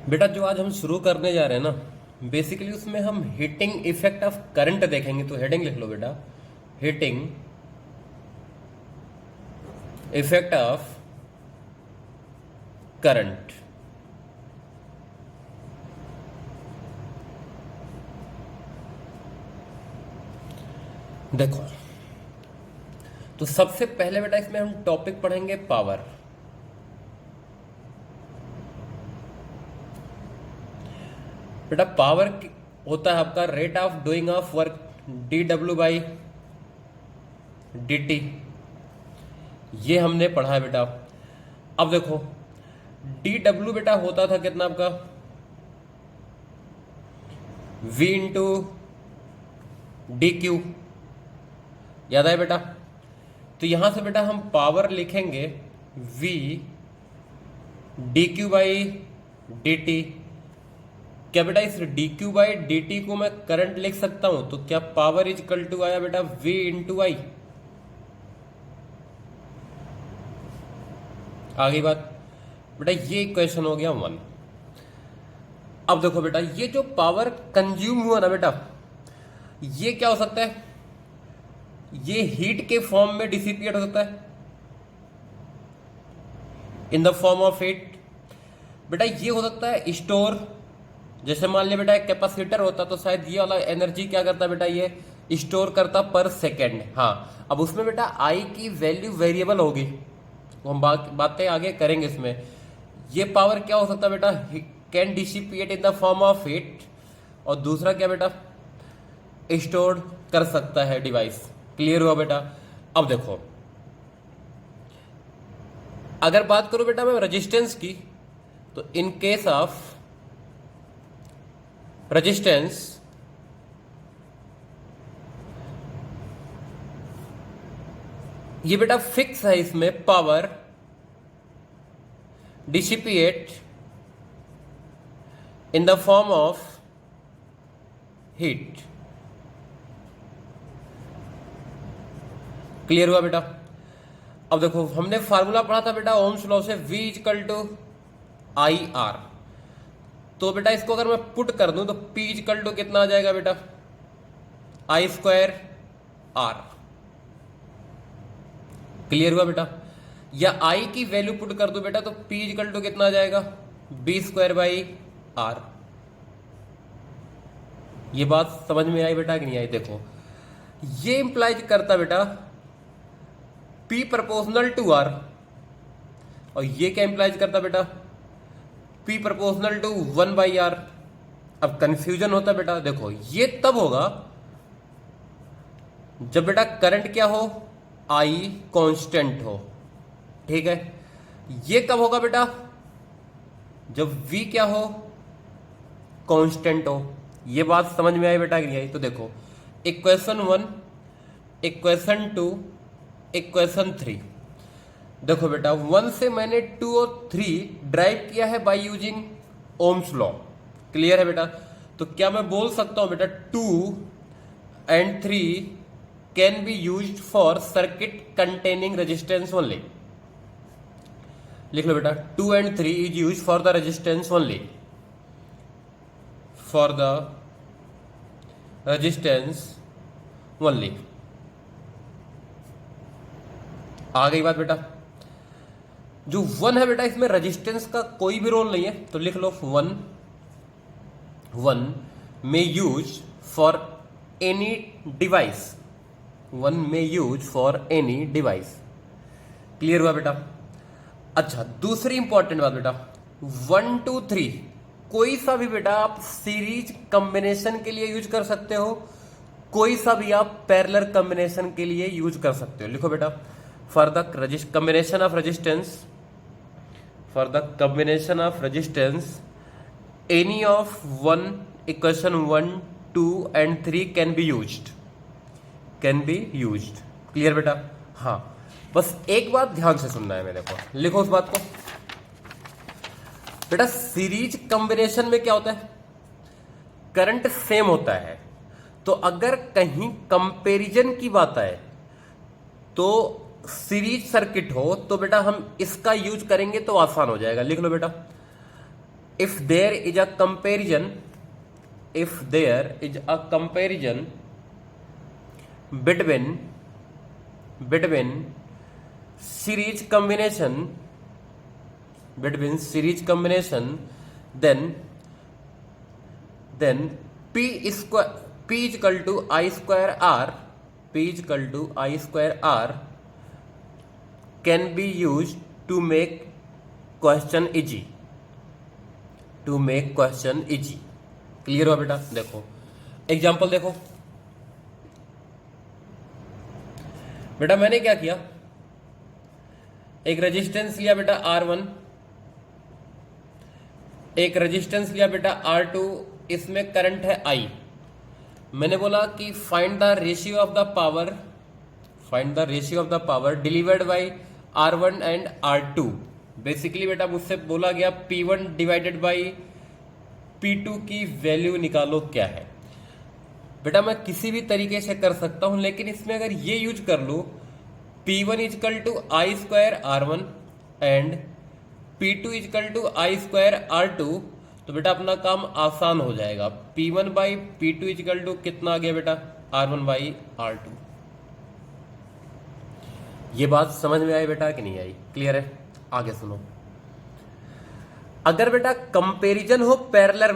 बेटा जो आज हम शुरू करने जा रहे हैं ना, बेसिकली उसमें हम हीटिंग इफेक्ट ऑफ करंट देखेंगे। तो हेडिंग लिख लो बेटा, हीटिंग इफेक्ट ऑफ करंट। देखो, तो सबसे पहले बेटा इसमें हम टॉपिक पढ़ेंगे पावर। बेटा पावर होता है आपका rate of doing of work, D W by D T. ये हमने पढ़ा है बेटा। अब देखो, डी डब्ल्यू बेटा होता था कितना आपका, वी इंटू डी क्यू। याद है बेटा? तो यहां से बेटा हम पावर लिखेंगे V D Q by D T. क्या बेटा इस D Q by D T को मैं करंट लिख सकता हूं? तो क्या पावर इज इक्वल टू आया बेटा वी इंटू आई। आगे बात बेटा, ये इक्वेशन हो गया 1। अब देखो बेटा, ये जो पावर कंज्यूम हुआ ना बेटा, ये क्या हो सकता है? ये हीट के फॉर्म में डिसिपिएट हो सकता है, इन द फॉर्म ऑफ हीट। बेटा ये हो सकता है स्टोर, जैसे मान लिया बेटा एक कैपेसिटर होता तो शायद ये वाला एनर्जी क्या करता बेटा, ये स्टोर करता पर सेकेंड। हाँ, अब उसमें बेटा आई की वैल्यू वेरिएबल होगी, तो हम बातें आगे करेंगे इसमें। ये पावर क्या हो सकता है बेटा, can dissipate in the form of heat, और दूसरा क्या बेटा, स्टोर कर सकता है डिवाइस। क्लियर हुआ बेटा? अब देखो, अगर बात करूं बेटा मैं रेजिस्टेंस की, तो इन केस ऑफ रेजिस्टेंस, ये बेटा फिक्स है, इसमें power dissipate in the form of heat. Clear हुआ बेटा? अब देखो, हमने फार्मूला पढ़ा था बेटा ओम्स लॉ से, V equal to I R. तो बेटा इसको अगर मैं पुट कर दूं तो P इक्वल टू कितना आ जाएगा बेटा, आई स्क्वायर आर। क्लियर हुआ बेटा? या I की वैल्यू पुट कर दो बेटा तो P इक्वल टू कितना आ जाएगा, बी स्क्वायर बाई आर। ये बात समझ में आई बेटा कि नहीं आई? देखो, ये इंप्लाइज करता बेटा P प्रपोर्शनल टू R, और ये क्या इंप्लाइज करता बेटा, P proportional to 1 by R. अब कंफ्यूजन होता बेटा, देखो ये तब होगा जब बेटा करंट क्या हो, I कांस्टेंट हो। ठीक है? ये कब होगा बेटा, जब V क्या हो, कांस्टेंट हो। ये बात समझ में आई बेटा कि नहीं आई? तो देखो, इक्वेशन 1, इक्वेशन 2, इक्वेशन 3। देखो बेटा, 1 से मैंने 2 और 3 ड्राइव किया है by using Ohm's law. Clear है बेटा? तो क्या मैं बोल सकता हूं बेटा 2 and 3 can be used for circuit containing resistance only. लिख लो बेटा, 2 and 3 is use for the resistance only, for the resistance only. आ गई बात बेटा? जो 1 है बेटा, इसमें रेजिस्टेंस का कोई भी रोल नहीं है, तो लिख लो 1 मे use for any device, 1 may use for any device. Clear हुआ बेटा? अच्छा, दूसरी इंपॉर्टेंट बात बेटा, 1 2 3 कोई सा भी बेटा आप सीरीज कॉम्बिनेशन के लिए यूज कर सकते हो, कोई सा भी आप पैरेलल कॉम्बिनेशन के लिए यूज कर सकते हो। लिखो बेटा, for the combination of resistance, for the combination of resistance, any of one equation 1 2 and 3 can be used, can be used। Clear बेटा? हाँ, बस एक बात ध्यान से सुनना है मेरे को, लिखो उस बात को बेटा। सीरीज कॉम्बिनेशन में क्या होता है, करंट सेम होता है, तो अगर कहीं कंपैरिजन की बात आए तो सीरीज सर्किट हो तो बेटा हम इसका यूज करेंगे तो आसान हो जाएगा। लिख लो बेटा, if there is a comparison between series combination then p is equal to I square r can be used to make question easy clear हुआ बेटा? देखो एग्जाम्पल देखो बेटा, मैंने क्या किया, एक रेजिस्टेंस लिया बेटा R1, एक रेजिस्टेंस लिया बेटा R2, इसमें करंट है I। मैंने बोला कि find the ratio of the power delivered bye R1 and R2। Basically बेटा मुझसे बोला गया P1 डिवाइडेड बाय P2 की वैल्यू निकालो क्या है। बेटा मैं किसी भी तरीके से कर सकता हूं, लेकिन इसमें अगर ये यूज कर लो P1 equal to I square R1 and P2 equal to I square R2, तो बेटा अपना काम आसान हो जाएगा। P1 by P2 equal to कितना आ गया बेटा, R1 बाई R2। ये बात समझ में आई बेटा कि नहीं आई? क्लियर है? आगे सुनो। अगर बेटा कंपैरिजन हो पैरेलल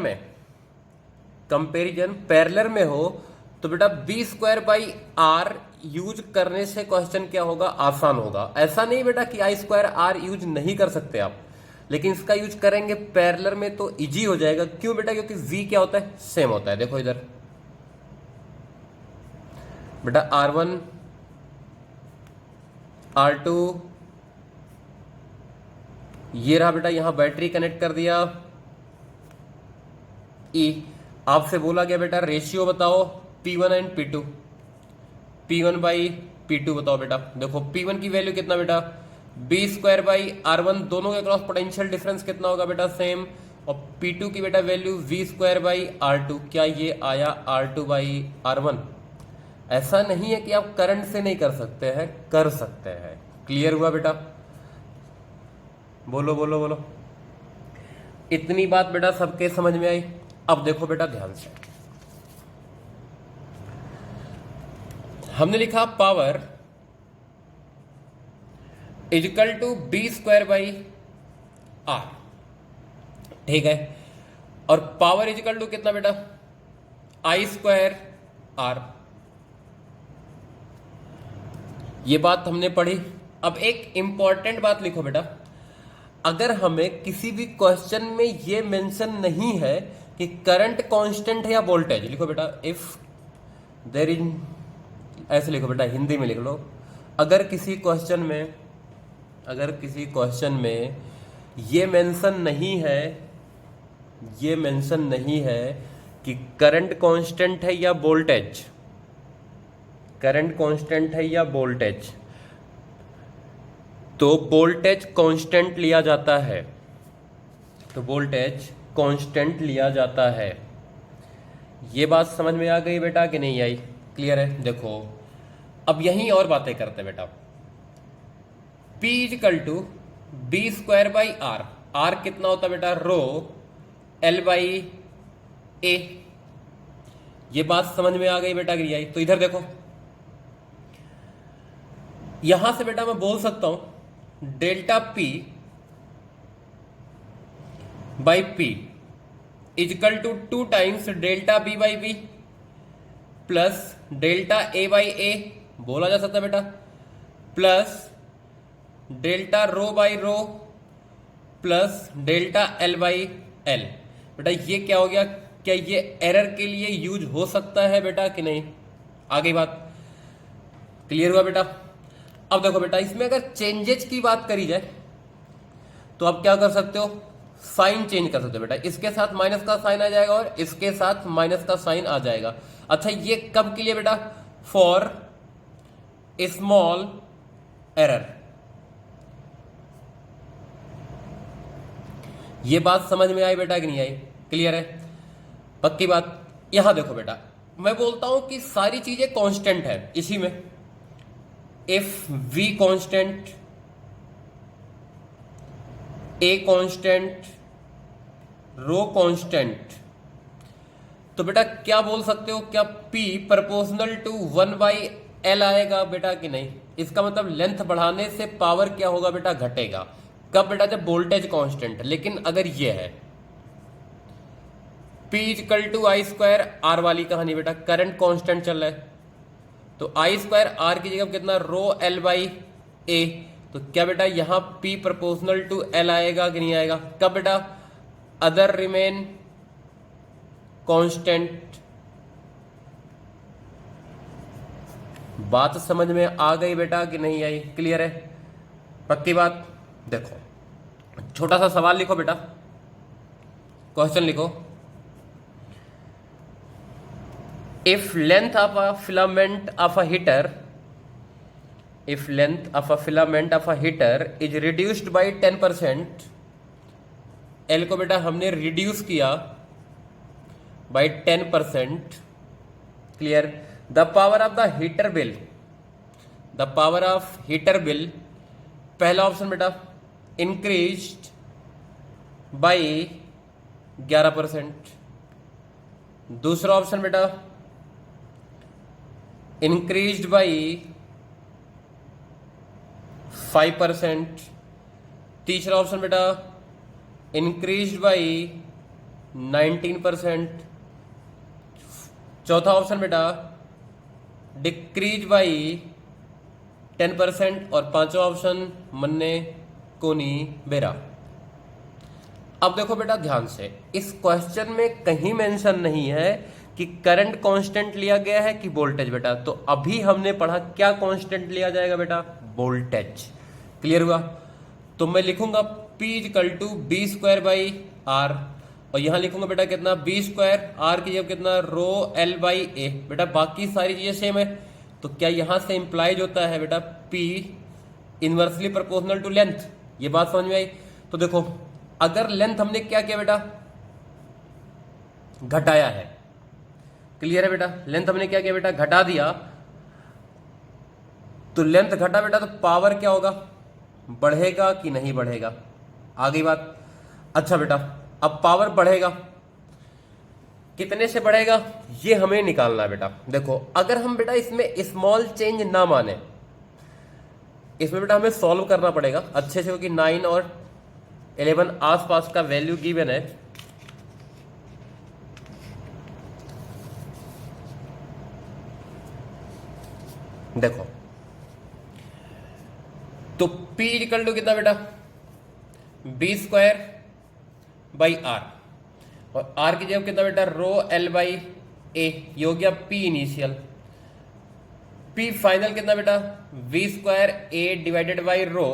में हो तो बेटा B square by R use करने से क्वेश्चन क्या होगा, आसान होगा। ऐसा नहीं बेटा कि आई स्क्वायर आर यूज नहीं कर सकते आप, लेकिन इसका यूज करेंगे पैरेलल में तो इजी हो जाएगा। क्यों बेटा? क्योंकि v क्या होता है, सेम होता है। देखो इधर बेटा R1 R2, ये रहा बेटा, यहां बैटरी कनेक्ट कर दिया। E आपसे बोला गया बेटा रेशियो बताओ P1 and P2, P1 by P2 बताओ बेटा। देखो P1 की वैल्यू कितना बेटा, बी स्क्वायर बाई R1, दोनों के क्रॉस पोटेंशियल डिफरेंस कितना होगा बेटा, सेम। और P2 की बेटा value v square by R2, क्या ये आया R2 बाई R1? ऐसा नहीं है कि आप करंट से नहीं कर सकते हैं, कर सकते हैं। क्लियर हुआ बेटा? बोलो बोलो बोलो। इतनी बात बेटा सबके समझ में आई? अब देखो बेटा ध्यान से, हमने लिखा power equal to B square by R, ठीक है। और पावर इजकल टू कितना बेटा, आई स्क्वायर आर। ये बात हमने पढ़ी। अब एक इंपॉर्टेंट बात लिखो बेटा, अगर हमें किसी भी क्वेश्चन में ये मेंशन नहीं है कि करंट कांस्टेंट है या वोल्टेज, लिखो बेटा इफ देयर इज, ऐसे लिखो बेटा, हिंदी में लिख लो। अगर किसी क्वेश्चन में ये मेंशन नहीं है कि करंट कांस्टेंट है या वोल्टेज, तो वोल्टेज कांस्टेंट लिया जाता है। ये बात समझ में आ गई बेटा कि नहीं आई? क्लियर है? देखो अब यहीं और बातें करते बेटा। P equal to B square by R, R कितना होता बेटा, रो L बाई ए। ये बात समझ में आ गई बेटा कि नहीं आई? तो इधर देखो, यहां से बेटा मैं बोल सकता हूं delta P by P equal to 2 times delta B by B plus delta A by A, बोला जा सकता है बेटा, plus delta rho by rho plus delta L by L। बेटा ये क्या हो गया? क्या ये एरर के लिए यूज हो सकता है बेटा कि नहीं? आगे बात क्लियर हुआ बेटा? अब देखो बेटा, इसमें अगर चेंजेस की बात करी जाए तो आप क्या कर सकते हो, साइन चेंज कर सकते हो बेटा। इसके साथ माइनस का साइन आ जाएगा और इसके साथ माइनस का साइन आ जाएगा। अच्छा ये कब के लिए बेटा, फॉर स्मॉल एरर। ये बात समझ में आई बेटा कि नहीं आई? क्लियर है? पक्की बात। यहां देखो बेटा, मैं बोलता हूं कि सारी चीजें कांस्टेंट है इसी में। If v constant, a constant, rho constant, तो बेटा क्या बोल सकते हो, क्या P प्रोपोर्शनल टू 1/L आएगा बेटा कि नहीं? इसका मतलब लेंथ बढ़ाने से पावर क्या होगा बेटा, घटेगा। कब बेटा? जब वोल्टेज कांस्टेंट। लेकिन अगर ये है P equal to I square R वाली कहानी बेटा, करंट कांस्टेंट चल रहा है, तो आई स्क्वायर आर की जगह कितना, रो एल बाई ए। तो क्या बेटा यहां P प्रोपोर्शनल टू L आएगा कि नहीं आएगा? कब बेटा? Other remain constant. बात समझ में आ गई बेटा कि नहीं आई? क्लियर है? पक्की बात। देखो छोटा सा सवाल लिखो बेटा, क्वेश्चन लिखो। If length of a filament of a heater, if length of a filament of a heater is reduced by 10%, L को बेटा हमने रिड्यूस किया by 10%, clear. The power of the heater bill, the power of heater bill, पहला option बेटा increased by 11%, दूसरा option बेटा increased by 5%, तीसरा option बेटा इंक्रीज्ड बाय 19%, चौथा ऑप्शन बेटा डिक्रीज बाय 10%, और पांचवा ऑप्शन मन्ने कोनी बेरा। अब देखो बेटा ध्यान से, इस क्वेश्चन में कहीं मेंशन नहीं है कि करंट कांस्टेंट लिया गया है कि वोल्टेज बेटा। तो अभी हमने पढ़ा क्या कांस्टेंट लिया जाएगा बेटा, वोल्टेज। क्लियर हुआ? तो मैं लिखूंगा P equal to B square by R, और यहां लिखूंगा बेटा कितना, बी स्क्वायर, आर की जगह कितना, रो एल बाई ए। बेटा बाकी सारी चीजें सेम है, तो क्या यहां से इंप्लाइज होता है बेटा P inversely proportional to length. ये बात समझ में आई? तो देखो अगर लेंथ हमने क्या किया बेटा, घटाया है। क्लियर है बेटा? लेंथ हमने क्या किया बेटा, घटा दिया। तो लेंथ घटा बेटा, तो पावर क्या होगा, बढ़ेगा कि नहीं बढ़ेगा? आ गई बात। अच्छा बेटा अब पावर बढ़ेगा, कितने से बढ़ेगा ये हमें निकालना है बेटा। देखो अगर हम बेटा इसमें स्मॉल चेंज ना माने, इसमें बेटा हमें सॉल्व करना पड़ेगा अच्छे से, क्योंकि 9 और 11 आसपास का वैल्यू गिवन है। देखो तो P इक्वल टू कितना बेटा, बी स्क्वायर बाई आर, और आर की जगह कितना बेटा, रो एल बाई ए। ये हो गया P इनिशियल। P फाइनल कितना बेटा, V square A divided by rho,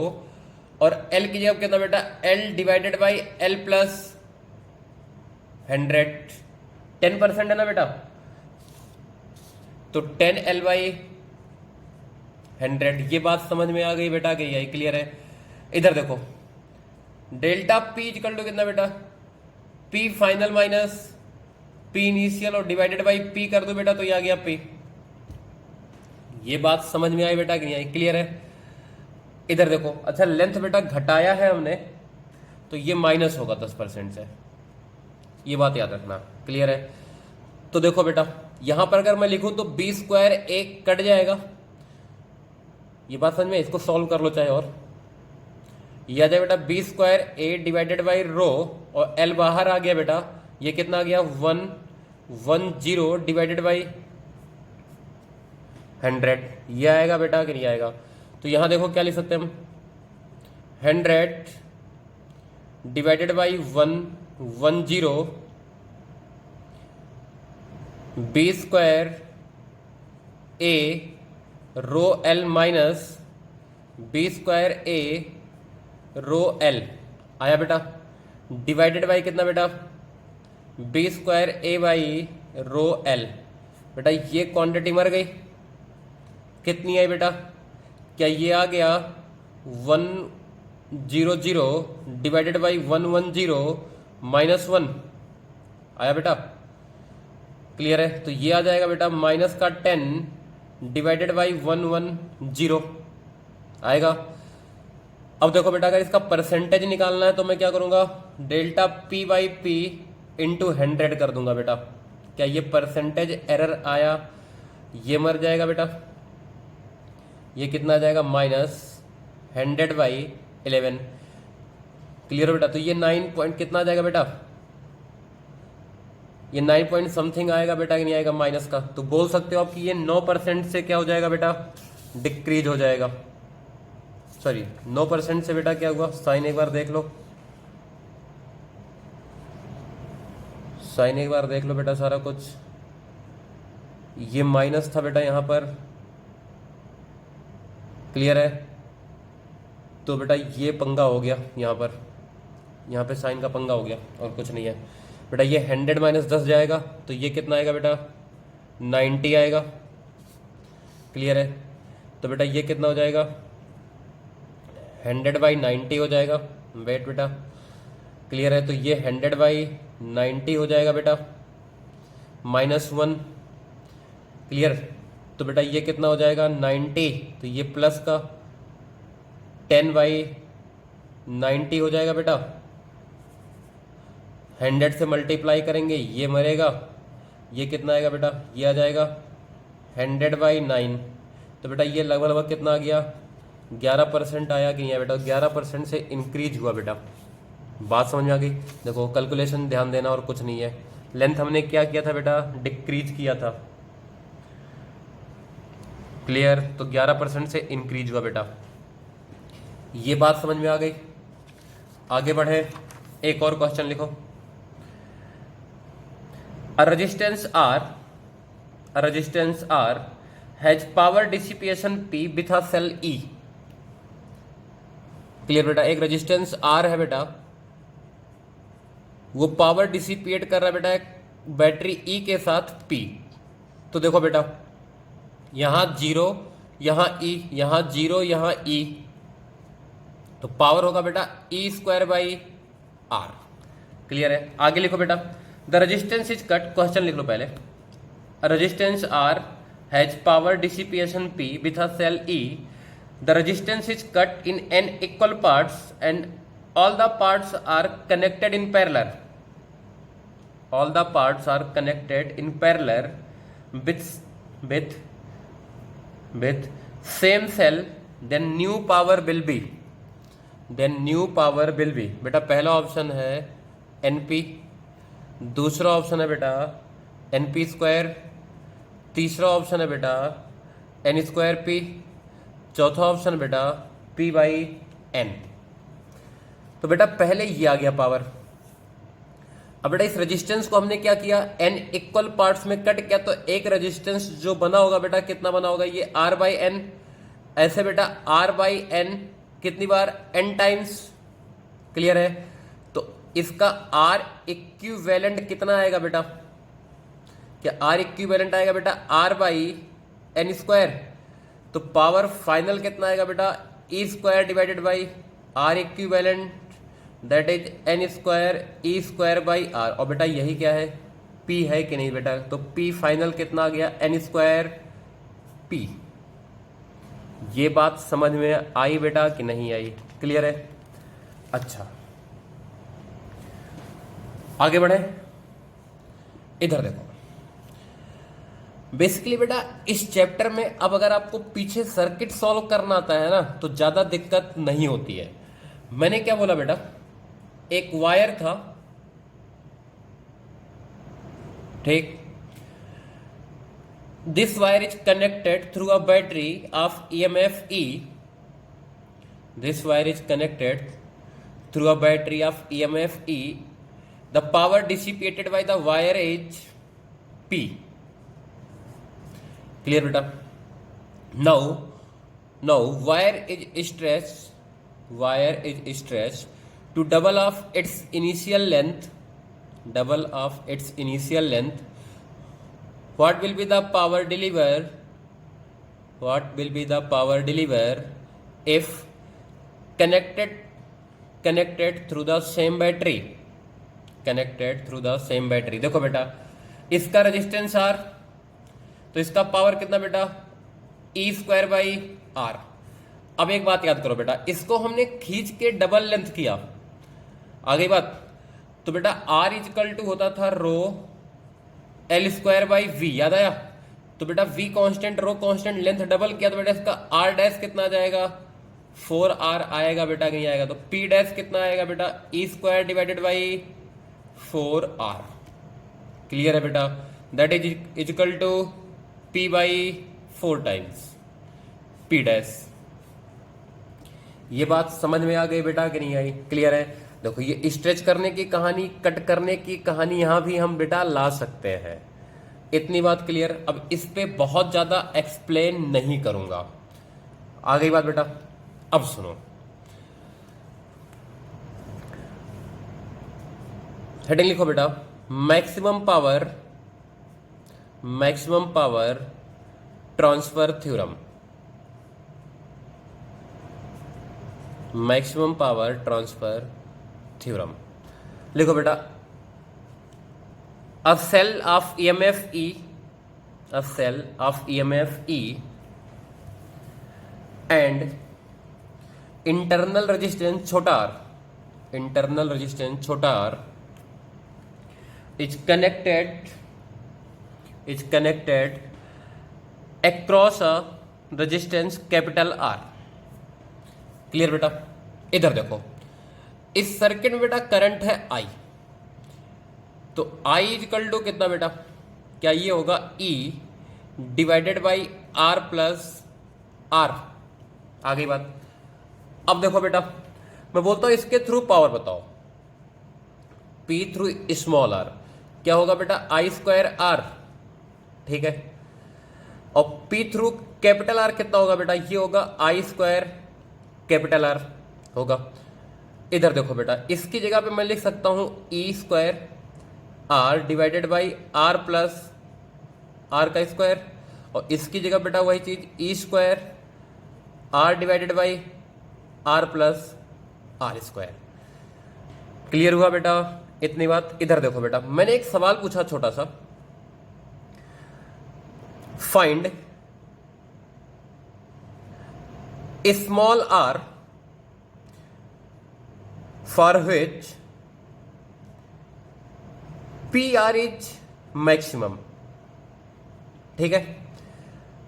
और L की जगह कितना बेटा, L divided by L plus 100। 10% है ना बेटा, तो 10L बाई 100। ये बात समझ में आ गई बेटा कि यही क्लियर है? इधर देखो डेल्टा P इक्वल टू कितना बेटा, P final minus P initial और डिवाइडेड बाई P कर दो बेटा, तो ये आ गया P। ये बात समझ में आई बेटा कि नहीं आई? क्लियर है? इधर देखो, अच्छा लेंथ बेटा घटाया है हमने, तो ये माइनस होगा 10% से, ये बात याद रखना। क्लियर है? तो देखो बेटा यहां पर अगर मैं लिखूं तो बी स्क्वायर एक कट जाएगा, ये बात समझ में? इसको सॉल्व कर लो चाहे, और ये आ जाए बेटा B square A divided by rho, और एल बाहर आ गया बेटा, ये कितना आ गया, 110 डिवाइडेड बाई 100। ये आएगा बेटा कि नहीं आएगा? तो यहां देखो क्या लिख सकते हैं हम, 100 divided by 110 B square A rho L minus B square A rho L आया बेटा, डिवाइडेड बाई कितना बेटा, B square A by rho L. बेटा ये क्वांटिटी मर गई, कितनी आई बेटा, क्या ये आ गया 100 डिवाइडेड बाई 110 माइनस 1 आया बेटा? क्लियर है? तो ये आ जाएगा बेटा माइनस का 10 डिवाइडेड बाई 110 आएगा। अब देखो बेटा, अगर इसका परसेंटेज निकालना है तो मैं क्या करूंगा, delta P by P into 100 कर दूंगा बेटा। क्या ये परसेंटेज एरर आया, ये मर जाएगा बेटा, ये कितना आ जाएगा -100/11। क्लियर हो बेटा। तो ये 9 पॉइंट कितना आ जाएगा बेटा, ये 9 पॉइंट समथिंग आएगा बेटा कि नहीं आएगा माइनस का। तो बोल सकते हो आप कि ये 9% से क्या हो जाएगा बेटा, डिक्रीज हो जाएगा। सॉरी 9% से बेटा क्या हुआ, साइन एक बार देख लो, साइन एक बार देख लो बेटा सारा कुछ। ये माइनस था बेटा यहाँ पर, क्लियर है। तो बेटा ये पंगा हो गया यहाँ पर, यहाँ पे साइन का पंगा हो गया और कुछ नहीं है बेटा। ये 100 - 10 जाएगा तो ये कितना आएगा बेटा, 90 आएगा। क्लियर है। तो बेटा ये कितना हो जाएगा, 100/90 हो जाएगा। वेट बेटा, क्लियर है। तो ये 100/90 हो जाएगा बेटा, -1। क्लियर। तो बेटा ये कितना हो जाएगा 90, तो ये प्लस का 10/90 हो जाएगा बेटा। 100 से मल्टीप्लाई करेंगे, ये मरेगा, ये कितना आएगा बेटा, ये आ जाएगा 100/9। तो बेटा ये लगभग लगभग कितना आ गया, 11% आया कि नहीं है बेटा, 11% से इंक्रीज हुआ बेटा। बात समझ में आ गई। देखो कैलकुलेशन ध्यान देना और कुछ नहीं है। लेंथ हमने क्या किया था बेटा, डिक्रीज किया था। क्लियर। तो 11% से इंक्रीज हुआ बेटा। ये बात समझ में आ गई। आगे बढ़े, एक और क्वेश्चन लिखो। A resistance R has power dissipation P with a cell E। Clear बेटा। एक रेजिस्टेंस R है बेटा, वो पावर डिसिपिएट कर रहा है बेटा एक बैटरी E के साथ P। तो देखो बेटा, यहां 0, यहां E, यहां 0, यहां E, तो पावर होगा बेटा E²/R। क्लियर है। आगे लिखो बेटा, the resistance is cut. Question लिख लो पहले। Resistance R has power dissipation P with a cell E। The resistance is cut in n equal parts and all the parts are connected in parallel. All the parts are connected in parallel with same cell, then new power will be, बेटा पहला option है NP, दूसरा option है बेटा NP², तीसरा option है बेटा N²P, चौथा ऑप्शन बेटा P/N। तो बेटा पहले ये आ गया पावर। अब बेटा इस रेजिस्टेंस को हमने क्या किया, n इक्वल पार्ट्स में कट किया, तो एक रेजिस्टेंस जो बना होगा बेटा कितना बना होगा, ये R/N। ऐसे बेटा R/N कितनी बार, n टाइम्स। क्लियर है। तो इसका R इक्विवेलेंट कितना आएगा बेटा, क्या R इक्विवेलेंट आएगा बेटा R/N²। तो पावर फाइनल कितना आएगा बेटा, E² divided by R equivalent, that is N² E²/R। और बेटा यही क्या है, P है कि नहीं बेटा। तो P फाइनल कितना आ गया, N²P। ये बात समझ में आई बेटा कि नहीं आई, क्लियर है। अच्छा आगे बढ़े, इधर देखो। बेसिकली बेटा इस चैप्टर में अब अगर आपको पीछे सर्किट सॉल्व करना आता है ना, तो ज्यादा दिक्कत नहीं होती है। मैंने क्या बोला बेटा, एक वायर था, ठीक। This wire is connected through a battery of EMF E। This wire is connected through a battery of EMF E। The power dissipated by the wire is P। Clear बेटा। now wire is stretched to double of its initial length, what will be the power delivered if connected through the same battery, देखो बेटा इसका resistance R, तो इसका power कितना बेटा E²/R। अब एक बात याद करो बेटा, इसको हमने खींच के डबल लेंथ किया, आ गई बात। तो बेटा आर इजकल टू होता था rho L square by V, याद आया। तो बेटा V constant, rho constant, length double किया तो बेटा इसका आर डैश कितना आ जाएगा, 4r आएगा बेटा, नहीं आएगा तो p डैश कितना आएगा बेटा, E square divided by 4r। Clear है बेटा, that is equal to p by 4 times p dash. ये बात समझ में आ गई बेटा कि नहीं आई? क्लियर है। देखो ये स्ट्रेच करने की कहानी, कट करने की कहानी यहां भी हम बेटा ला सकते हैं, इतनी बात क्लियर। अब इस पे बहुत ज्यादा एक्सप्लेन नहीं करूंगा, आ गई बात बेटा। अब सुनो, हेडिंग लिखो बेटा, maximum power transfer theorem, maximum power transfer theorem. लिखो बेटा, a cell of EMF E and internal resistance छोटा r is connected across a resistance capital R। Clear बेटा। इधर देखो, इस सर्किट में बेटा करंट है I, तो I इजकल टू कितना बेटा, क्या ये होगा E divided by R plus R, आ गई बात। अब देखो बेटा, मैं बोलता हूं इसके थ्रू पावर बताओ, P थ्रू स्मॉल r क्या होगा बेटा, I स्क्वायर R, ठीक है। और P थ्रू कैपिटल R कितना होगा बेटा, ये होगा I स्क्वायर कैपिटल R होगा। इधर देखो बेटा, इसकी जगह पे मैं लिख सकता हूं E square R divided by R plus R का स्क्वायर, और इसकी जगह बेटा वही चीज E square R divided by R plus R square. Clear हुआ बेटा इतनी बात। इधर देखो बेटा, मैंने एक सवाल पूछा छोटा सा, find small r for which PR is maximum, ठीक है।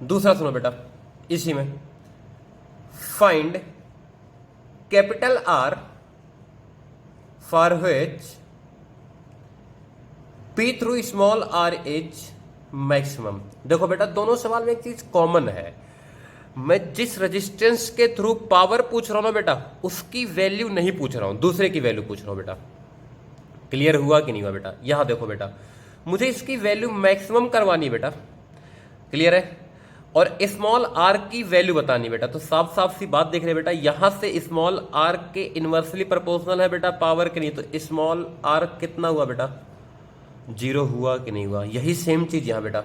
दूसरा सुनो बेटा, इसी में find capital R for which P through small r is maximum. देखो बेटा, दोनों सवाल में एक चीज कॉमन है, मैं जिस रेजिस्टेंस के थ्रू पावर पूछ रहा हूं ना बेटा, उसकी वैल्यू नहीं पूछ रहा हूं, दूसरे की वैल्यू पूछ रहा हूं बेटा। क्लियर हुआ कि नहीं हुआ बेटा? यहां देखो बेटा, मुझे इसकी वैल्यू मैक्सिमम करवानी बेटा, क्लियर है, और स्मॉल r की वैल्यू बतानी बेटा। तो साफ साफ सी बात देख रहे बेटा, यहां से स्मॉल r के इनवर्सली प्रोपोर्शनल है बेटा पावर के नहीं, तो स्मॉल r कितना हुआ बेटा, 0 हुआ कि नहीं हुआ? यही सेम चीज यहां बेटा,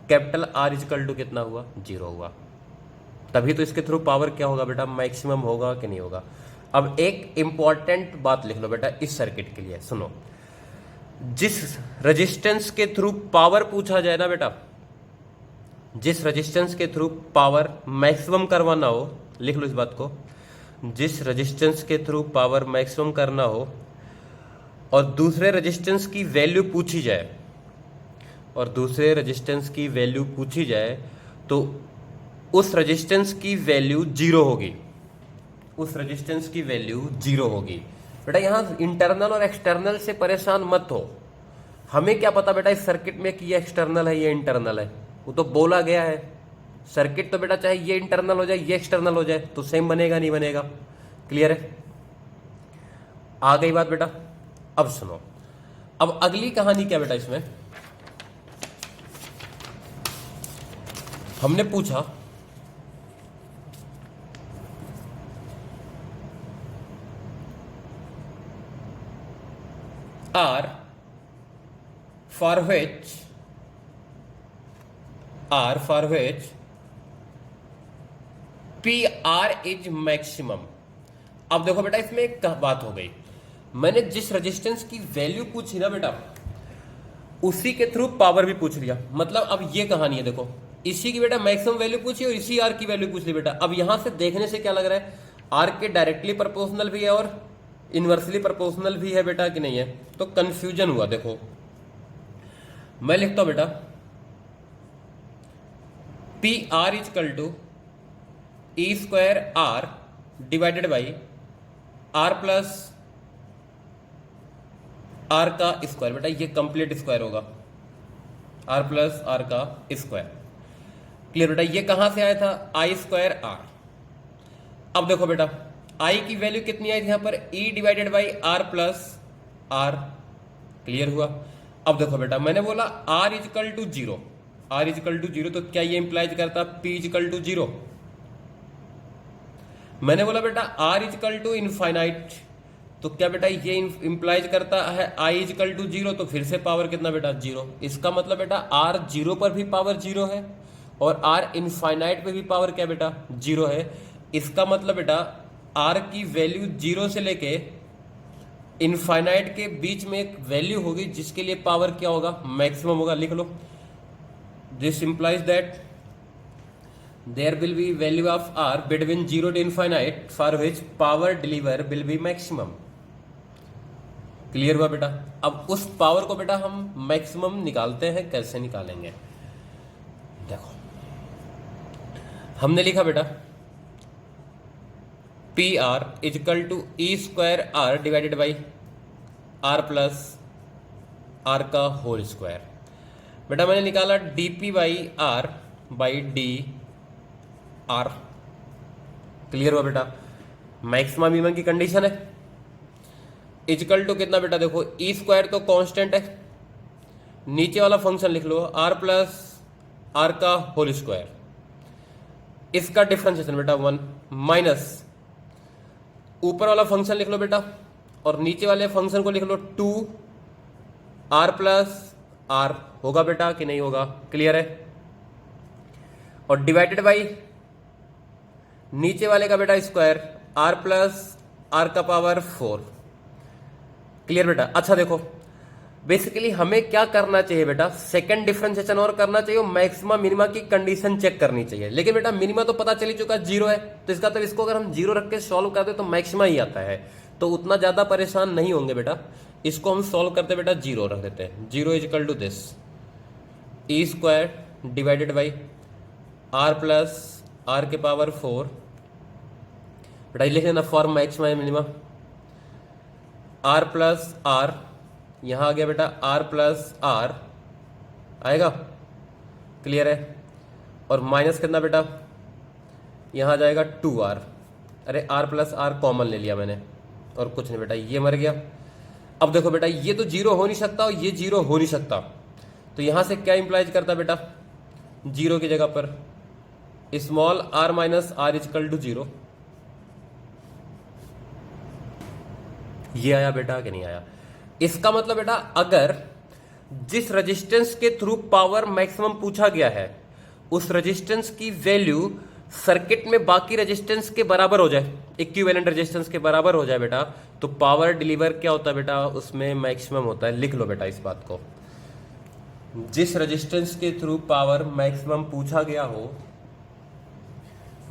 कैपिटल R इजकल टू कितना हुआ, 0 हुआ। तभी तो इसके थ्रू पावर क्या होगा बेटा, मैक्सिमम होगा कि नहीं होगा। अब एक इंपॉर्टेंट बात लिख लो बेटा इस सर्किट के लिए, सुनो, जिस रेजिस्टेंस के थ्रू पावर पूछा जाए ना बेटा, जिस रेजिस्टेंस के थ्रू पावर मैक्सिमम करवाना हो, लिख लो इस बात को, जिस रेजिस्टेंस के थ्रू पावर मैक्सिमम करना हो और दूसरे रेजिस्टेंस की वैल्यू पूछी जाए, और दूसरे रेजिस्टेंस की वैल्यू पूछी जाए, तो उस रेजिस्टेंस की वैल्यू 0 होगी, उस रेजिस्टेंस की वैल्यू 0 होगी बेटा। यहां इंटरनल और एक्सटर्नल से परेशान मत हो, हमें क्या पता बेटा इस सर्किट में कि ये एक्सटर्नल है ये इंटरनल है, वो तो बोला गया है। सर्किट तो बेटा चाहे ये इंटरनल हो जाए ये एक्सटर्नल हो जाए तो सेम बनेगा नहीं बनेगा। क्लियर है, आ गई बात बेटा। अब सुनो, अब अगली कहानी क्या बेटा, इसमें हमने पूछा R for which PR is maximum। अब देखो बेटा, इसमें एक बात हो गई, मैंने जिस रेजिस्टेंस की वैल्यू पूछी ना बेटा, उसी के थ्रू पावर भी पूछ लिया। मतलब अब ये कहानी है, देखो इसी की बेटा मैक्सिमम वैल्यू पूछी और इसी आर की वैल्यू पूछ ली बेटा। अब यहां से देखने से क्या लग रहा है, आर के डायरेक्टली प्रोपोर्शनल भी है और इनवर्सली प्रोपोर्शनल भी है बेटा कि नहीं है, तो कंफ्यूजन हुआ। देखो मैं लिखता हूं बेटा P R equal to E square R divided by R plus R का स्क्वायर। बेटा ये कंप्लीट स्क्वायर होगा, आर प्लस आर का स्क्वायर। क्लियर बेटा, ये कहां से आया था, आई स्क्वायर आर। अब देखो बेटा आई की वैल्यू कितनी आई थी यहां पर, E divided by R plus R. Clear हुआ। अब देखो बेटा मैंने बोला R equal to zero, R equal to zero, तो क्या ये इंप्लाइज करता पी इजकल टू जीरो। मैंने बोला बेटा आर इजकल टू इनफाइनाइट, तो क्या बेटा ये इंप्लाइज करता है आई इजकल टू जीरो, तो फिर से पावर कितना बेटा जीरो। इसका मतलब बेटा आर जीरो पर भी पावर जीरो है और आर इनफाइनाइट पे भी पावर क्या बेटा जीरो है। इसका मतलब बेटा आर की वैल्यू जीरो से लेके इनफाइनाइट के बीच में एक वैल्यू होगी जिसके लिए पावर क्या होगा, मैक्सिमम होगा। लिख लो, this implies that there will be value of R between zero to infinite for which power deliver will be maximum. Clear हुआ बेटा। अब उस पावर को बेटा हम मैक्सिमम निकालते हैं, कैसे निकालेंगे देखो। हमने लिखा बेटा P R equal to E square R divided by R plus R का होल स्क्वायर। बेटा मैंने निकाला D P by R by D R. Clear हुआ बेटा, मैक्सिमम मिनिमम की कंडीशन है। इजकल टू कितना बेटा, देखो ई स्क्वायर तो कांस्टेंट है, नीचे वाला फंक्शन लिख लो आर प्लस आर का होल स्क्वायर, इसका डिफरेंशिएशन बेटा वन माइनस ऊपर वाला फंक्शन लिख लो बेटा और नीचे वाले फंक्शन को लिख लो टू आर प्लस आर। होगा बेटा कि नहीं होगा, क्लियर है। और डिवाइडेड बाई नीचे वाले का बेटा स्क्वायर आर प्लस आर का पावर 4। क्लियर बेटा। अच्छा देखो बेसिकली हमें क्या करना चाहिए बेटा, सेकंड डिफरेंशिएशन और करना चाहिए और मैक्सिमा मिनिमा की कंडीशन चेक करनी चाहिए। लेकिन बेटा मिनिमा तो पता चल ही चुका जीरो है, तो इसका मतलब इसको अगर हम जीरो रख के सॉल्व करते तो मैक्सिमा ही आता है, तो उतना ज्यादा परेशान नहीं होंगे बेटा। इसको हम सॉल्व करते बेटा जीरो रख देते हैं, zero equal to this E square divided by R plus R के पावर 4। बेटा लिख लेना for maxima minima, R plus R यहां आ गया बेटा आर प्लस आर आएगा। क्लियर है। और माइनस कितना बेटा, यहां आ जाएगा 2r। अरे आर प्लस आर कॉमन ले लिया मैंने और कुछ नहीं बेटा, ये मर गया। अब देखो बेटा ये तो जीरो हो नहीं सकता और ये जीरो हो नहीं सकता, तो यहां से क्या इंप्लाइज करता बेटा, जीरो की जगह पर small R minus R equal to zero. ये आया बेटा कि नहीं आया। इसका मतलब बेटा अगर जिस रेजिस्टेंस के थ्रू पावर मैक्सिमम पूछा गया है उस रेजिस्टेंस की वैल्यू सर्किट में बाकी रेजिस्टेंस के बराबर हो जाए, इक्विवेलेंट रेजिस्टेंस के बराबर हो जाए बेटा, तो पावर डिलीवर क्या होता है बेटा, उसमें मैक्सिमम होता है। लिख लो बेटा इस बात को, जिस रेजिस्टेंस के थ्रू पावर मैक्सिमम पूछा गया हो,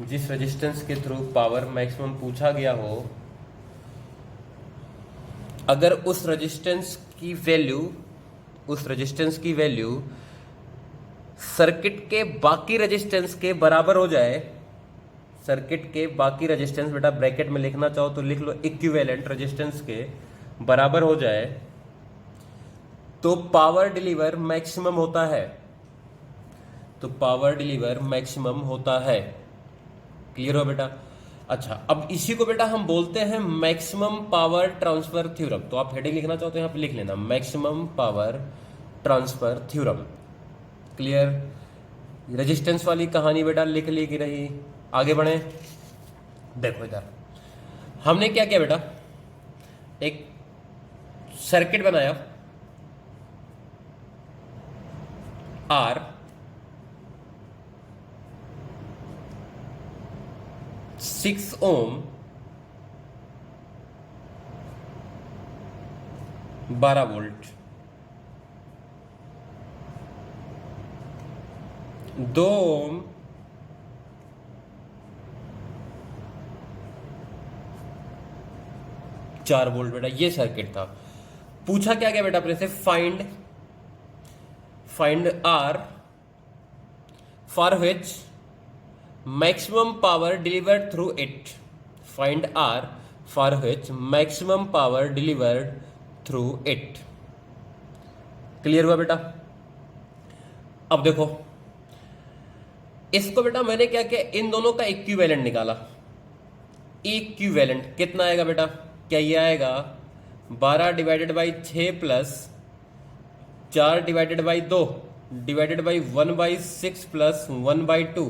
जिस रेजिस्टेंस के थ्रू पावर मैक्सिमम पूछा गया हो, अगर उस रेजिस्टेंस की वैल्यू सर्किट के बाकी रेजिस्टेंस के बराबर हो जाए, सर्किट के बाकी रेजिस्टेंस बेटा ब्रैकेट में लिखना चाहो तो लिख लो इक्विवेलेंट रेजिस्टेंस के बराबर हो जाए, तो पावर डिलीवर मैक्सिमम होता है, तो पावर डिलीवर मैक्सिमम होता है। क्लियर हो बेटा। अच्छा अब इसी को बेटा हम बोलते हैं मैक्सिमम पावर ट्रांसफर थ्योरम। तो आप हेडिंग लिखना चाहो तो यहां पे लिख लेना maximum power transfer theorem. Clear. Resistance वाली कहानी बेटा लिख ली कि नहीं, आगे बढ़े। देखो इधर हमने क्या किया बेटा, एक सर्किट बनाया R 6 ohm 12 volt 2 ohm 4 volt बेटा, ये सर्किट था। पूछा क्या गया बेटा अपने से, find R for which maximum power delivered through it. Find R for which maximum power delivered through it. Clear हुआ बेटा? अब देखो इसको बेटा मैंने क्या किया, इन दोनों का इक्विवेलेंट निकाला। इक्विवेलेंट कितना आएगा बेटा, क्या ये आएगा 12 divided by 6 plus 4 divided by 2 divided by 1/6 plus 1/2।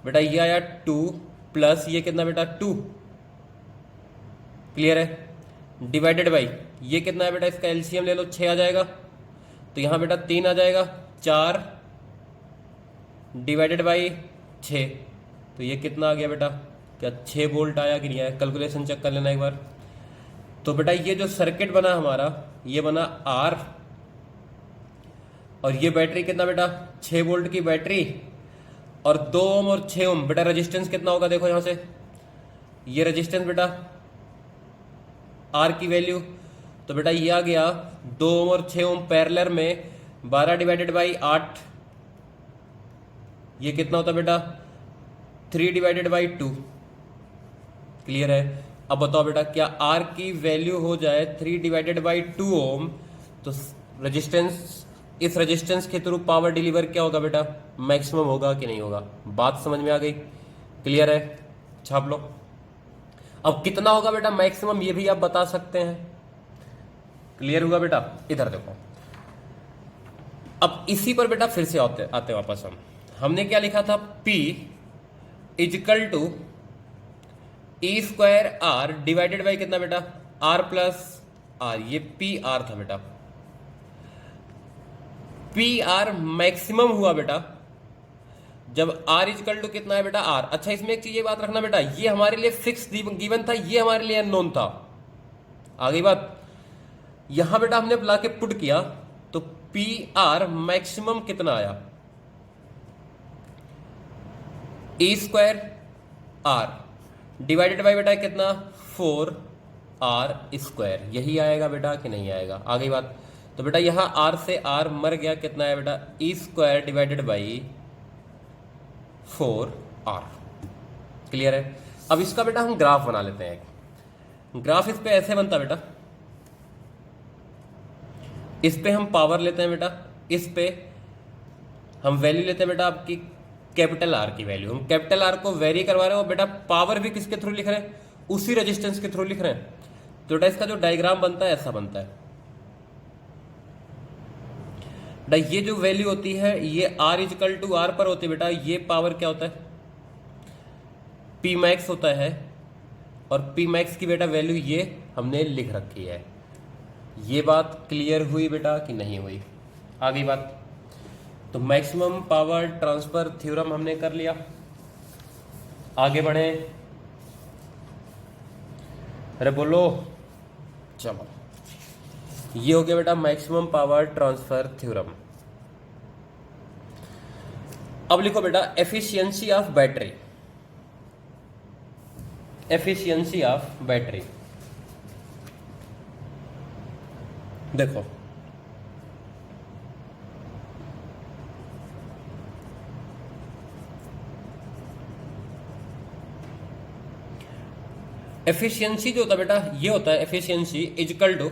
बेटा ये आया 2 प्लस ये कितना बेटा 2। क्लियर है? डिवाइडेड बाई ये कितना है बेटा, इसका एलसीएम ले लो 6 आ जाएगा, तो यहां बेटा 3 आ जाएगा। 4 डिवाइडेड बाई 6, तो ये कितना आ गया बेटा, क्या 6 वोल्ट आया कि नहीं आया? कैलकुलेशन चेक कर लेना एक बार। तो बेटा ये जो सर्किट बना हमारा, ये बना आर, और ये बैटरी कितना बेटा 6 वोल्ट की बैटरी, और 2 ओम और 6 ओम। बेटा रेजिस्टेंस कितना होगा, देखो यहां से ये रेजिस्टेंस बेटा आर की वैल्यू, तो बेटा ये आ गया 2 ओम और 6 ओम पैरेलल में 12 डिवाइडेड बाई 8, ये कितना होता बेटा 3 डिवाइडेड बाई 2। क्लियर है? अब बताओ बेटा क्या आर की वैल्यू हो जाए 3 डिवाइडेड बाई 2 ओम, तो रेजिस्टेंस, इस रेजिस्टेंस के थ्रू पावर डिलीवर क्या होगा बेटा, मैक्सिमम होगा कि नहीं होगा? बात समझ में आ गई? क्लियर है? छाप लो। अब कितना होगा बेटा मैक्सिमम, ये भी आप बता सकते हैं। क्लियर हुआ बेटा? इधर देखो, अब इसी पर बेटा फिर से आते वापस हमने क्या लिखा था, P equal to E square R divided by कितना बेटा, आर प्लस आर। ये पी आर था बेटा, पी आर मैक्सिमम हुआ बेटा जब आर इजिकल टू कितना है बेटा आर। अच्छा इसमें एक चीज ये बात रखना बेटा, ये हमारे लिए फिक्स गिवन था, ये हमारे लिए अननोन था। आ गई बात? यहां बेटा हमने बुला के पुट किया, तो पी आर मैक्सिमम कितना आया, ए स्क्वायर आर डिवाइडेड बाई बेटा कितना 4 आर स्क्वायर। यही आएगा बेटा कि नहीं आएगा? आ गई बात? तो बेटा यहां आर से आर मर गया, कितना है बेटा E square divided by 4 R. Clear है? अब इसका बेटा हम ग्राफ बना लेते हैं। ग्राफ इस पे ऐसे बनता बेटा, इस पे हम पावर लेते हैं बेटा, इस पे हम वैल्यू लेते हैं बेटा आपकी कैपिटल आर की वैल्यू। हम कैपिटल आर को वेरी करवा रहे हो बेटा, पावर भी किसके थ्रू लिख रहे हैं, उसी रेजिस्टेंस के थ्रू लिख रहे हैं। तो बेटा इसका जो डायग्राम बनता है ऐसा बनता है बेटा, ये जो वैल्यू होती है ये आर इजिकल टू आर पर होती है बेटा। ये पावर क्या होता है, पी मैक्स होता है, और पी मैक्स की बेटा वैल्यू ये हमने लिख रखी है। ये बात क्लियर हुई बेटा कि नहीं हुई? आ गई बात? तो मैक्सिमम पावर ट्रांसफर थ्योरम हमने कर लिया। आगे बढ़े, अरे बोलो, चलो ये हो गया बेटा मैक्सिमम पावर ट्रांसफर थ्योरम। अब लिखो बेटा efficiency of battery. Efficiency of battery देखो, एफिशिएंसी जो होता है बेटा, ये होता है एफिशिएंसी इजिकल टू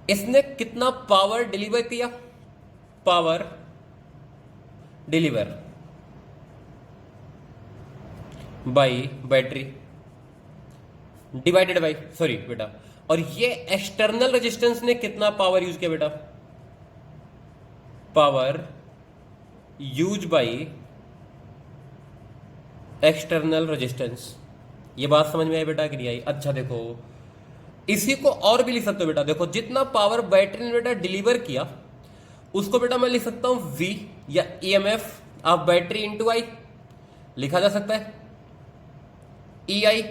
इसने कितना पावर डिलीवर किया, power deliver by battery divided by, sorry बेटा, और ये एक्सटर्नल रेजिस्टेंस ने कितना पावर यूज किया बेटा, power use by external resistance. ये बात समझ में आई बेटा कि नहीं आई? अच्छा देखो इसी को और भी लिख सकते हो बेटा, देखो जितना पावर बैटरी ने बेटा डिलीवर किया उसको बेटा मैं लिख सकता हूं V या EMF ऑफ बैटरी इंटू आई, लिखा जा सकता है EI।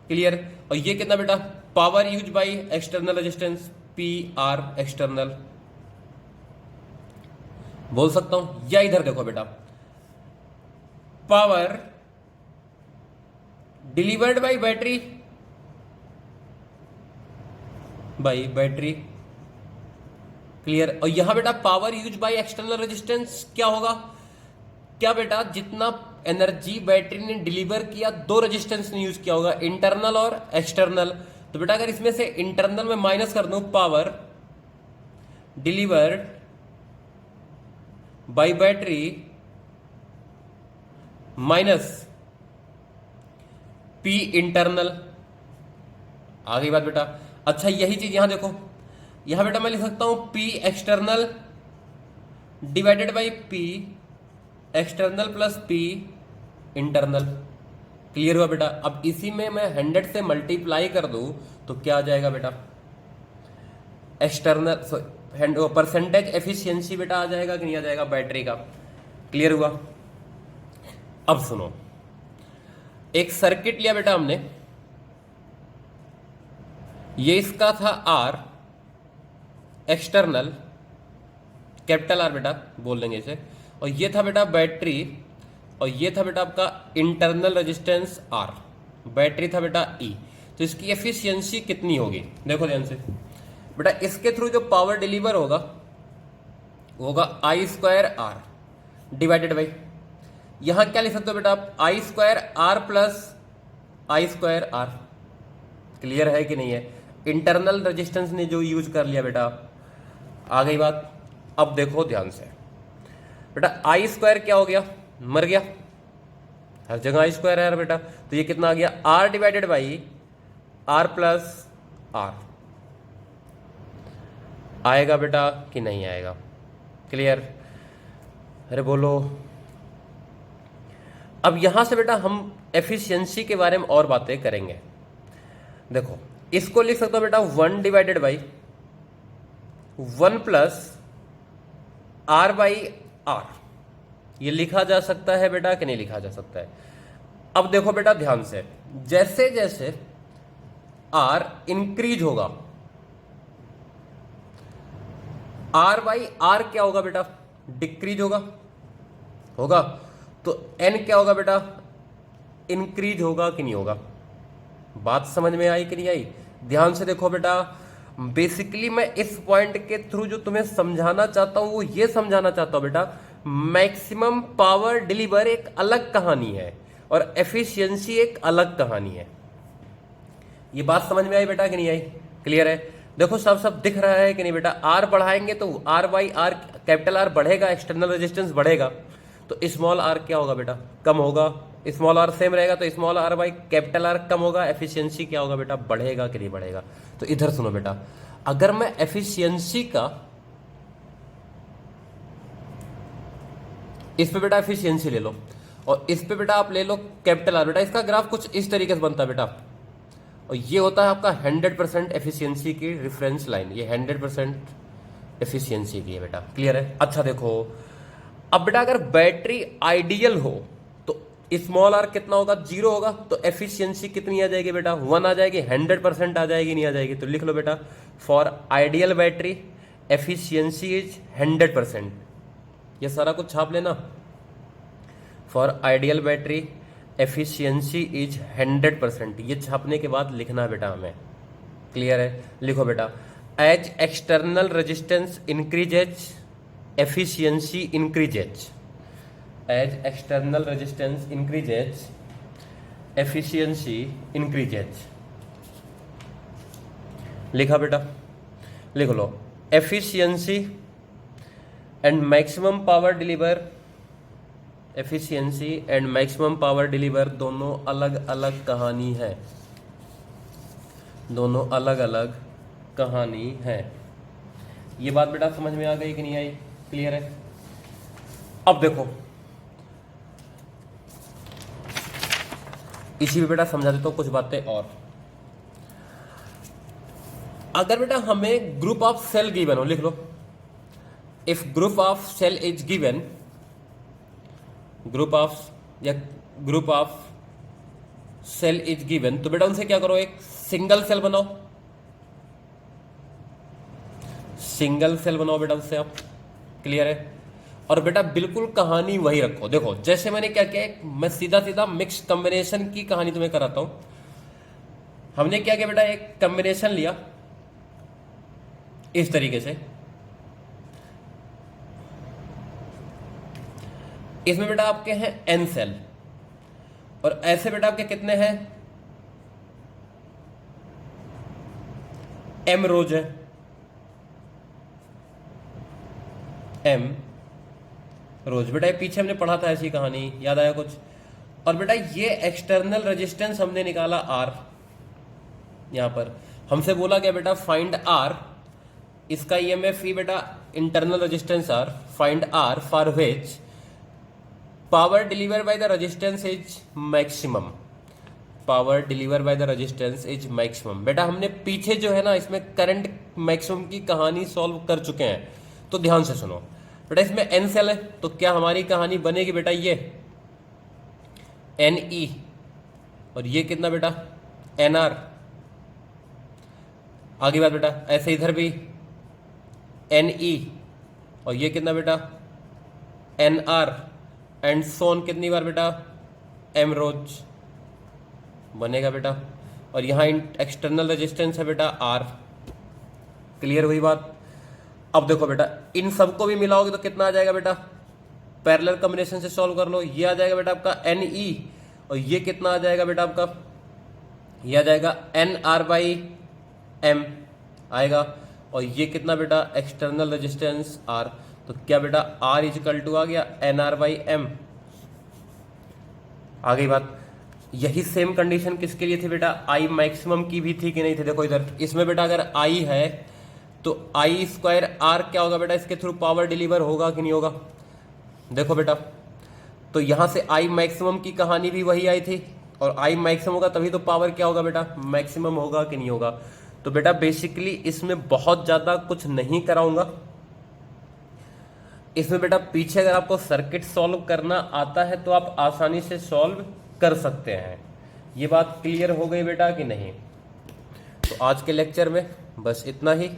क्लियर? और ये कितना बेटा power use by external resistance PR external. बोल सकता हूं, या इधर देखो बेटा, power delivered by battery clear. और यहां बेटा power use by external resistance क्या होगा, क्या बेटा जितना एनर्जी बैटरी ने डिलीवर किया दो रेजिस्टेंस ने यूज किया होगा, इंटरनल और एक्सटर्नल। तो बेटा अगर इसमें से इंटरनल में माइनस कर दूं, power delivered by battery minus P internal, आ गई बात बेटा। अच्छा यही चीज यहां देखो, यहां बेटा मैं लिख सकता हूं P external divided by P external plus P internal. Clear हुआ बेटा। अब इसी में मैं 100 से मल्टीप्लाई कर दूं तो क्या आ जाएगा बेटा, एक्सटर्नल परसेंटेज एफिशिएंसी बेटा आ जाएगा कि नहीं आ जाएगा बैटरी का। क्लियर हुआ। अब सुनो, एक सर्किट लिया बेटा हमने, ये इसका था आर एक्सटर्नल, कैपिटल आर बेटा बोल देंगे इसे, और ये था बेटा बैटरी, और ये था बेटा आपका इंटरनल रेजिस्टेंस आर, बैटरी था बेटा ई। तो इसकी एफिशिएंसी कितनी होगी, देखो ध्यान से बेटा, इसके थ्रू जो पावर डिलीवर होगा वो होगा I square R divided by, यहां क्या लिख सकते हो बेटा आप, I square R plus I square R. Clear है कि नहीं है। इंटरनल रेजिस्टेंस ने जो यूज कर लिया बेटा, आ गई बात। अब देखो ध्यान से बेटा, आई स्क्वायर क्या हो गया, मर गया, हर जगह आई स्क्वायर है यार बेटा। तो ये कितना आ गया, R divided by R plus R. आएगा बेटा कि नहीं आएगा, क्लियर। अरे बोलो। अब यहां से बेटा हम एफिशिएंसी के बारे में और बातें करेंगे। देखो इसको लिख सकता हूं बेटा 1 divided by 1 plus R by R, ये लिखा जा सकता है बेटा कि नहीं लिखा जा सकता है। अब देखो बेटा ध्यान से, जैसे जैसे आर इंक्रीज होगा, आर बाई आर क्या होगा बेटा, डिक्रीज होगा। तो एन क्या होगा बेटा, इंक्रीज होगा कि नहीं होगा। बात समझ में आई कि नहीं आई। ध्यान से देखो बेटा, बेसिकली मैं इस पॉइंट के थ्रू जो तुम्हें समझाना चाहता हूं वो ये समझाना चाहता हूं बेटा, मैक्सिमम पावर डिलीवर एक अलग कहानी है और एफिशिएंसी एक अलग कहानी है। ये बात समझ में आई बेटा कि नहीं आई, क्लियर है। देखो सब दिख रहा है कि नहीं बेटा, आर बढ़ाएंगे तो R by R, capital R बढ़ेगा, एक्सटर्नल रेजिस्टेंस बढ़ेगा, तो स्मॉल आर क्या होगा बेटा, कम होगा। स्मॉल आर सेम रहेगा तो small R by capital R कम होगा, एफिशिएंसी क्या होगा बेटा, बढ़ेगा कि नहीं बढ़ेगा। तो इधर सुनो बेटा, अगर मैं एफिशिएंसी का, इस पे बेटा एफिशिएंसी ले लो और इस पे बेटा आप ले लो कैपिटल आर, बेटा इसका ग्राफ कुछ इस तरीके से बनता है बेटा, और ये होता है आपका 100% एफिशिएंसी की रेफरेंस लाइन, ये 100% एफिशिएंसी की है बेटा। क्लियर है। अच्छा देखो, अब बेटा अगर बैटरी आइडियल हो तो स्मॉल आर कितना होगा, 0 होगा, तो एफिशिएंसी कितनी आ जाएगी बेटा, 1 आ जाएगी, 100% आ जाएगी, नहीं आ जाएगी। तो लिख लो बेटा, for ideal battery efficiency is 100%। ये सारा कुछ छाप लेना, for ideal battery efficiency is 100%। ये छापने के बाद लिखना बेटा हमें, क्लियर है। लिखो बेटा, as external resistance increases efficiency increases, as external resistance increases efficiency increases. लिखा बेटा, लिख लो, efficiency and maximum power deliver, efficiency and maximum power deliver दोनों अलग अलग कहानी है, दोनों अलग अलग कहानी है। ये बात बेटा समझ में आ गई कि नहीं आई, क्लियर है। अब देखो इसी में बेटा समझा देता हूं कुछ बातें और। अगर बेटा हमें ग्रुप ऑफ सेल गिवन हो, लिख लो, if group of cell is given, group of cell is given, तो बेटा उनसे क्या करो, एक सिंगल सेल बनाओ, सिंगल सेल बनाओ बेटा उससे आप, क्लियर है। और बेटा बिल्कुल कहानी वही रखो। देखो जैसे मैंने क्या किया, मैं सीधा सीधा मिक्स कॉम्बिनेशन की कहानी तुम्हें कराता हूं। हमने क्या किया बेटा, एक कॉम्बिनेशन लिया इस तरीके से, इसमें बेटा आपके हैं n सेल, और ऐसे बेटा आपके कितने हैं, m रोज है, m रोज। बेटा ये पीछे हमने पढ़ा था ऐसी कहानी, याद आया कुछ? और बेटा ये एक्सटर्नल रेजिस्टेंस हमने निकाला R, यहां पर हमसे बोला गया बेटा फाइंड R, इसका EMF ही बेटा internal resistance R, find R for which power deliver by the resistance is maximum, power deliver by the resistance is maximum. बेटा हमने पीछे जो है ना इसमें करंट मैक्सिमम की कहानी सॉल्व कर चुके हैं, तो ध्यान से सुनो बेटा। इसमें n सेल है, तो क्या हमारी कहानी बनेगी बेटा ये Ne, और ये कितना बेटा Nr। आगे बात बेटा, ऐसे इधर भी Ne, और ये कितना बेटा Nr, एंड सोन कितनी बार बेटा m रोज बनेगा बेटा। और यहां एक्सटर्नल रेजिस्टेंस है बेटा R। क्लियर हुई बात? अब देखो बेटा इन सबको भी मिलाओगे तो कितना आ जाएगा बेटा, पैरेलल कॉम्बिनेशन से सॉल्व कर लो, ये आ जाएगा बेटा आपका Ne, और ये कितना आ जाएगा बेटा आपका, ये आ जाएगा Nr/m आएगा, और ये कितना बेटा एक्सटर्नल रेजिस्टेंस R। तो क्या बेटा R इजिकल टू आ गया Nr/m। आ गई बात? यही सेम कंडीशन किसके लिए थी बेटा, I मैक्सिमम की भी थी कि नहीं थी? देखो इधर इसमें बेटा अगर I है तो I स्क्वायर R क्या होगा बेटा, इसके थ्रू पावर डिलीवर होगा कि नहीं होगा? देखो बेटा, तो यहां से I मैक्सिमम की कहानी भी वही आई थी, और I मैक्सिमम होगा तभी तो पावर क्या होगा बेटा, मैक्सिमम होगा कि नहीं होगा? तो बेटा बेसिकली इसमें बहुत ज्यादा कुछ नहीं कराऊंगा। इसमें बेटा पीछे अगर आपको सर्किट सॉल्व करना आता है तो आप आसानी से सॉल्व कर सकते हैं। ये बात क्लियर हो गई बेटा कि नहीं? तो आज के लेक्चर में बस इतना ही।